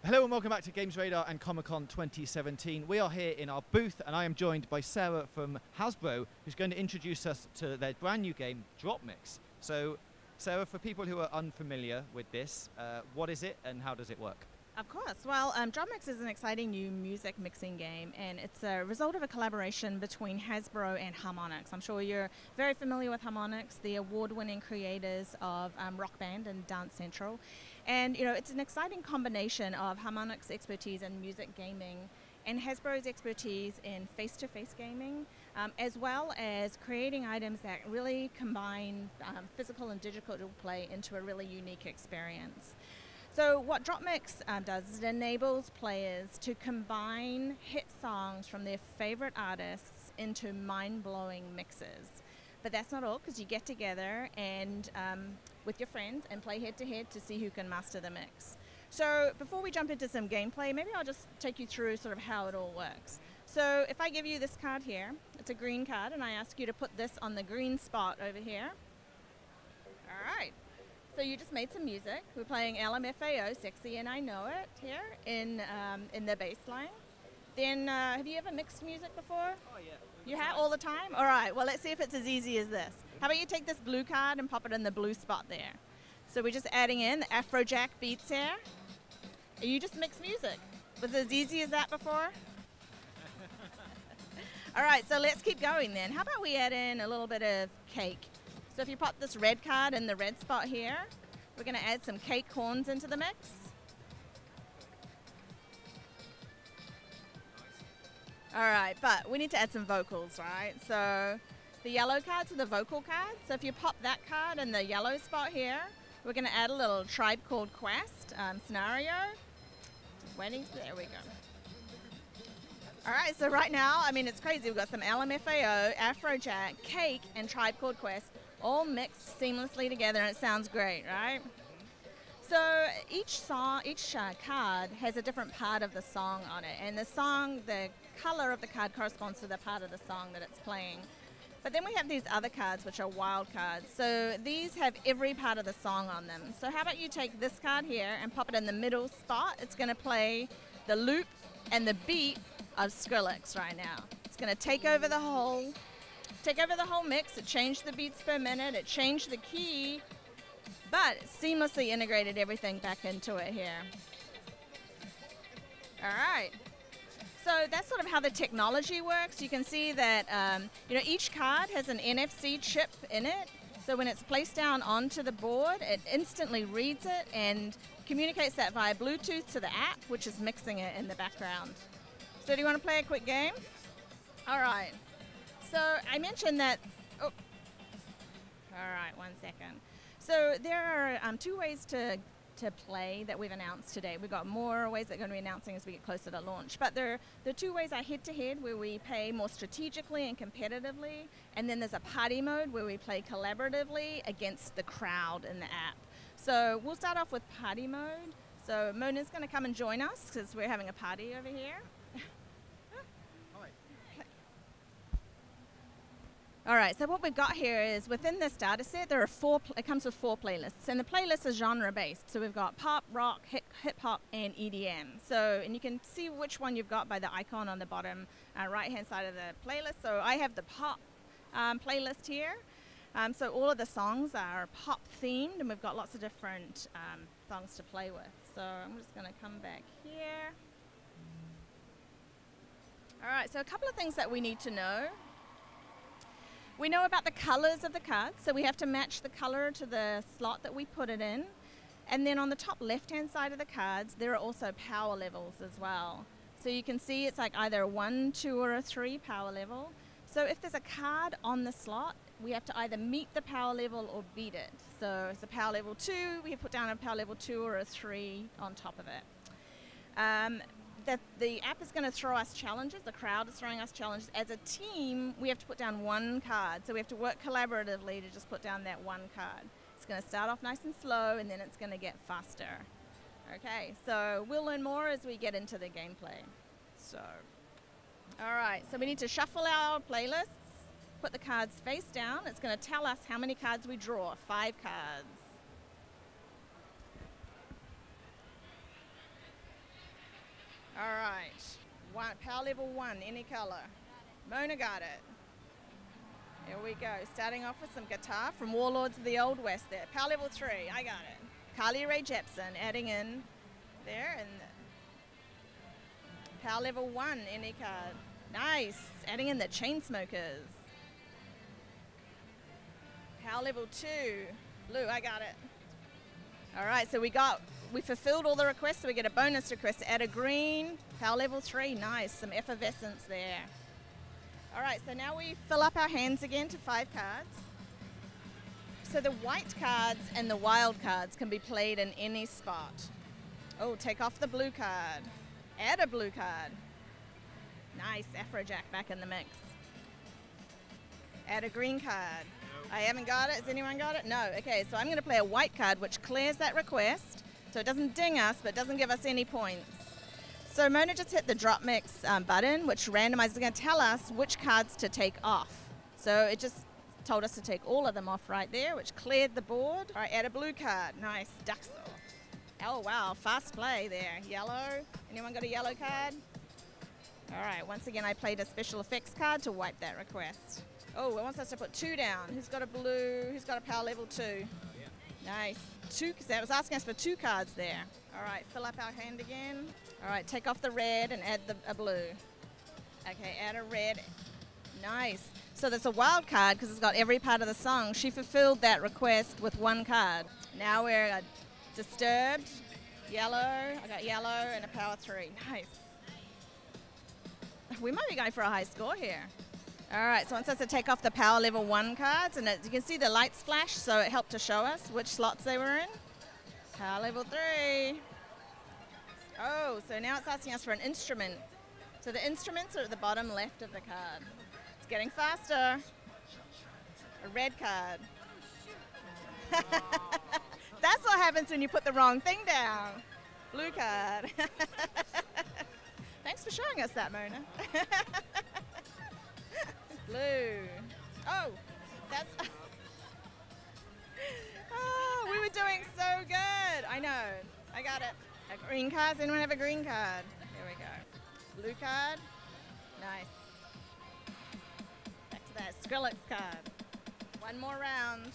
Hello and welcome back to GamesRadar and Comic-Con 2017. We are here in our booth and I am joined by Sarah from Hasbro, who's going to introduce us to their brand new game, DropMix. So, Sarah, for people who are unfamiliar with this, what is it and how does it work? Of course. Well, DropMix is an exciting new music mixing game, and it's a result of a collaboration between Hasbro and Harmonix. I'm sure you're very familiar with Harmonix, the award-winning creators of Rock Band and Dance Central. And, you know, it's an exciting combination of Harmonix's expertise in music gaming and Hasbro's expertise in face-to-face gaming, as well as creating items that really combine physical and digital play into a really unique experience. So what DropMix does is it enables players to combine hit songs from their favorite artists into mind-blowing mixes. But that's not all, because you get together and with your friends and play head-to-head to see who can master the mix. So before we jump into some gameplay, maybe I'll just take you through sort of how it all works. So if I give you this card here, it's a green card, and I ask you to put this on the green spot over here. All right. So you just made some music. We're playing LMFAO, Sexy and I Know It, here in the bass line. Then, have you ever mixed music before? Oh, yeah. You have all the time? All right, well, let's see if it's as easy as this. How about you take this blue card and pop it in the blue spot there. So we're just adding in the Afrojack beats here. And you just mix music. Was it as easy as that before? All right, so let's keep going then. How about we add in a little bit of cake? So if you pop this red card in the red spot here, we're going to add some cake horns into the mix. All right, but we need to add some vocals, right? So the yellow cards are the vocal cards. So if you pop that card in the yellow spot here, we're going to add a little Tribe Called Quest scenario. Just waiting, there we go. All right, so right now, I mean, it's crazy. We've got some LMFAO, Afrojack, Cake, and Tribe Called Quest all mixed seamlessly together, and it sounds great, right? So each card has a different part of the song on it, and the color of the card corresponds to the part of the song that it's playing. But then we have these other cards, which are wild cards. So these have every part of the song on them. So how about you take this card here and pop it in the middle spot? It's going to play the loop and the beat of Skrillex right now. It's going to take over the whole mix. It changed the beats per minute, it changed the key, but it seamlessly integrated everything back into it here. All right. So that's sort of how the technology works. You can see that you know, each card has an NFC chip in it. So when it's placed down onto the board, it instantly reads it and communicates that via Bluetooth to the app, which is mixing it in the background. So do you want to play a quick game? All right. So I mentioned that, oh, all right, 1 second. So there are two ways to play that we've announced today. We've got more ways that we're going to be announcing as we get closer to launch. But the two ways are head-to-head, where we play more strategically and competitively, and then there's a party mode where we play collaboratively against the crowd in the app. So we'll start off with party mode. So Mona's going to come and join us because we're having a party over here. All right, so what we've got here is within this data set, there are it comes with 4 playlists, and the playlist is genre-based. So we've got pop, rock, hip-hop, and EDM. So, and you can see which one you've got by the icon on the bottom right-hand side of the playlist. So I have the pop playlist here. So all of the songs are pop-themed, and we've got lots of different songs to play with. So I'm just going to come back here. All right, so a couple of things that we need to know. We know about the colors of the cards, so we have to match the color to the slot that we put it in. And then on the top left-hand side of the cards, there are also power levels as well. So you can see it's like either a 1, 2, or a 3 power level. So if there's a card on the slot, we have to either meet the power level or beat it. So if it's a power level 2, we put down a power level 2 or a 3 on top of it. The app is going to throw us challenges. The crowd is throwing us challenges. As a team, we have to put down 1 card. So we have to work collaboratively to just put down that 1 card. It's going to start off nice and slow, and then it's going to get faster. Okay, so we'll learn more as we get into the gameplay. So, all right, so we need to shuffle our playlists, put the cards face down. It's going to tell us how many cards we draw, 5 cards. level 1, any color. Mona got it. Here we go. Starting off with some guitar from Warlords of the Old West there. Power level 3, I got it. Carly Rae Jepsen adding in there. And power level 1, any card. Nice. Adding in the Chainsmokers. Power level 2. Blue, I got it. All right, so we fulfilled all the requests, so we get a bonus request to add a green. Power level 3, nice. Some effervescence there. All right, so now we fill up our hands again to 5 cards. So the white cards and the wild cards can be played in any spot. Oh, take off the blue card. Add a blue card. Nice, Afrojack back in the mix. Add a green card. I haven't got it. Has anyone got it? No. Okay, so I'm going to play a white card, which clears that request. So it doesn't ding us, but doesn't give us any points. So Mona just hit the DropMix button, which randomizes. It's going to tell us which cards to take off. So it just told us to take all of them off right there, which cleared the board. All right, add a blue card. Nice. Duck sauce. Oh, wow. Fast play there. Yellow. Anyone got a yellow card? All right. Once again, I played a special effects card to wipe that request. Oh, it wants us to put 2 down. Who's got a blue? Who's got a power level 2? Yeah. Nice. 2, because that was asking us for 2 cards there. All right, fill up our hand again. All right, take off the red and add a blue. Okay, add a red. Nice. So that's a wild card because it's got every part of the song. She fulfilled that request with 1 card. Now we're disturbed, yellow. I got yellow and a power 3. Nice. We might be going for a high score here. All right, so it wants us to take off the power level 1 cards, and you can see the lights flash, so it helped to show us which slots they were in. Power level 3. Oh, so now it's asking us for an instrument. So the instruments are at the bottom left of the card. It's getting faster. A red card. That's what happens when you put the wrong thing down. Blue card. Thanks for showing us that, Mona. Blue. Oh, that's... Oh, we were doing so good. I know. I got it. A green card. Does anyone have a green card? Here we go. Blue card. Nice. Back to that Skrillex card. 1 more round.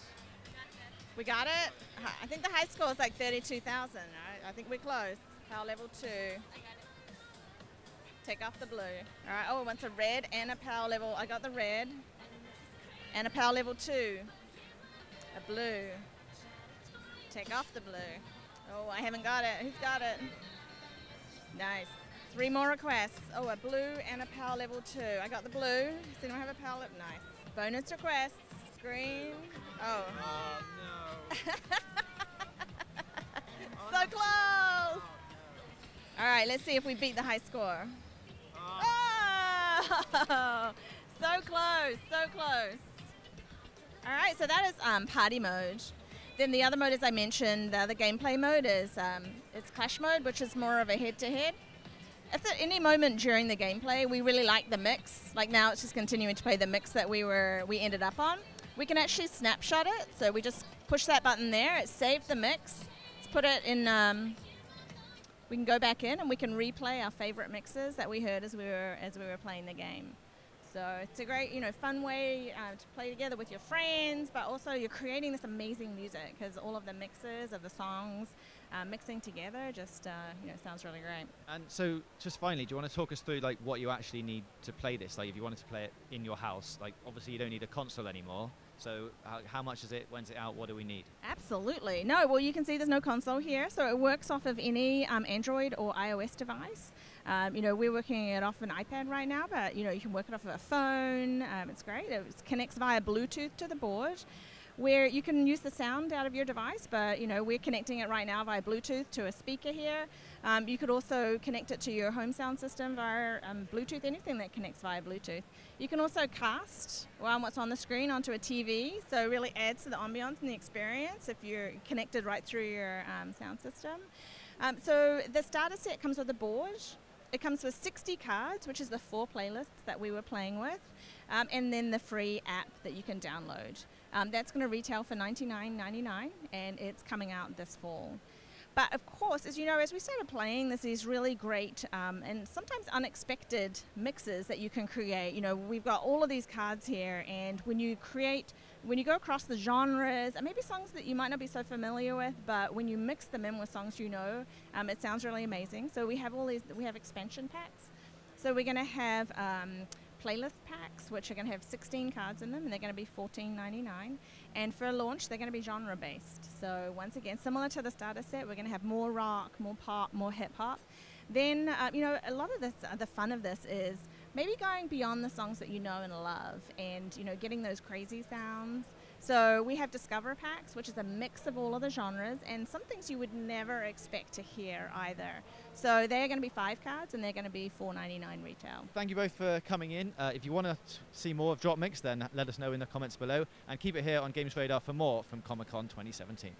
We got it? I think the high score is like 32,000, right? I think we're close. Power level 2. Take off the blue. All right, oh, it wants a red and a power level. I got the red. And a power level 2. A blue. Take off the blue. Oh, I haven't got it. Who's got it? Nice. 3 more requests. Oh, a blue and a power level 2. I got the blue. Does anyone have a power level? Nice. Bonus requests. Green. Oh. Oh, no. So close. All right, let's see if we beat the high score. Oh, so close, so close. All right, so that is party mode. Then the other mode, as I mentioned, the other gameplay mode is it's clash mode, which is more of a head-to-head. If at any moment during the gameplay we really like the mix, like now it's just continuing to play the mix that we ended up on, we can actually snapshot it. So we just push that button there. It saved the mix. Let's put it in. We can go back in and we can replay our favorite mixes that we heard as we were playing the game. So it's a great, fun way to play together with your friends, but also you're creating this amazing music because all of the mixes of the songs mixing together just, sounds really great. And so just finally, do you want to talk us through like what you actually need to play this? Like if you wanted to play it in your house, like obviously you don't need a console anymore. So how much is it? When's it out? What do we need? Absolutely. No, well, you can see there's no console here. So it works off of any Android or iOS device. We're working it off an iPad right now, but, you can work it off of a phone. It's great. It connects via Bluetooth to the board, where you can use the sound out of your device, but, we're connecting it right now via Bluetooth to a speaker here. You could also connect it to your home sound system via Bluetooth, anything that connects via Bluetooth. You can also cast what's on the screen onto a TV, so it really adds to the ambiance and the experience if you're connected right through your sound system. So the starter set comes with a board. It comes with 60 cards, which is the 4 playlists that we were playing with, and then the free app that you can download. That's going to retail for $99.99, and it's coming out this fall. But of course, as you know, as we started playing, there's these really great and sometimes unexpected mixes that you can create. You know, we've got all of these cards here, and when you go across the genres, and maybe songs that you might not be so familiar with, but when you mix them in with songs you know, it sounds really amazing. So we have we have expansion packs. So we're going to have playlist packs, which are going to have 16 cards in them, and they're going to be $14.99. And for launch, they're going to be genre-based. So once again, similar to the starter set, we're going to have more rock, more pop, more hip-hop. Then, you know, a lot of this, the fun of this is maybe going beyond the songs that you know and love, and, you know, getting those crazy sounds. So we have Discover Packs, which is a mix of all of the genres, and some things you would never expect to hear either. So they're going to be 5 cards, and they're going to be $4.99 retail. Thank you both for coming in. If you want to see more of DropMix, then let us know in the comments below, and keep it here on GamesRadar for more from Comic-Con 2017.